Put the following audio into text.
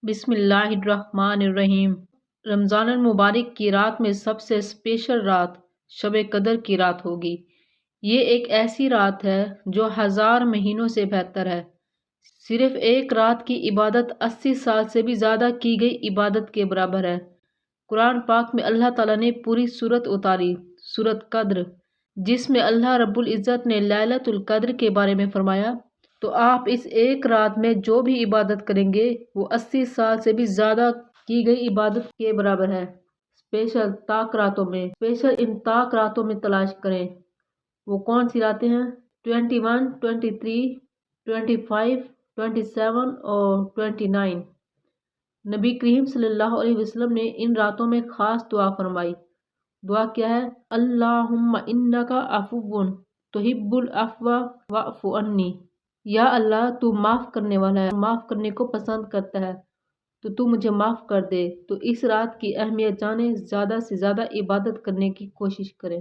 بسم اللہ الرحمن الرحیم۔ رمضان المبارک کی رات میں سب سے اسپیشل رات شب قدر کی رات ہوگی۔ یہ ایک ایسی رات ہے جو 1000 مہینوں سے بہتر ہے۔ صرف ایک رات کی عبادت 80 سال سے بھی زیادہ کی گئی عبادت کے برابر ہے۔ قرآن پاک میں اللہ تعالیٰ نے پوری سورت اتاری، سورت قدر، جس میں اللہ رب العزت نے لیلۃ القدر کے بارے میں فرمایا، تو آپ اس ایک رات میں جو بھی عبادت کریں گے وہ 80 سال سے بھی زیادہ کی گئی عبادت کے برابر ہے۔ اسپیشل ان طاق راتوں میں تلاش کریں۔ وہ کون سی راتیں ہیں؟ 21، 23، 25، 27 اور 29۔ نبی کریم صلی اللہ علیہ وسلم نے ان راتوں میں خاص دعا فرمائی۔ دعا کیا ہے؟ اللہم انکا عفو تحب العفو فاعف عنی۔ یا اللہ، تو معاف کرنے والا ہے، معاف کرنے کو پسند کرتا ہے، تو مجھے معاف کر دے۔ تو اس رات کی اہمیت جانیں، زیادہ سے زیادہ عبادت کرنے کی کوشش کریں۔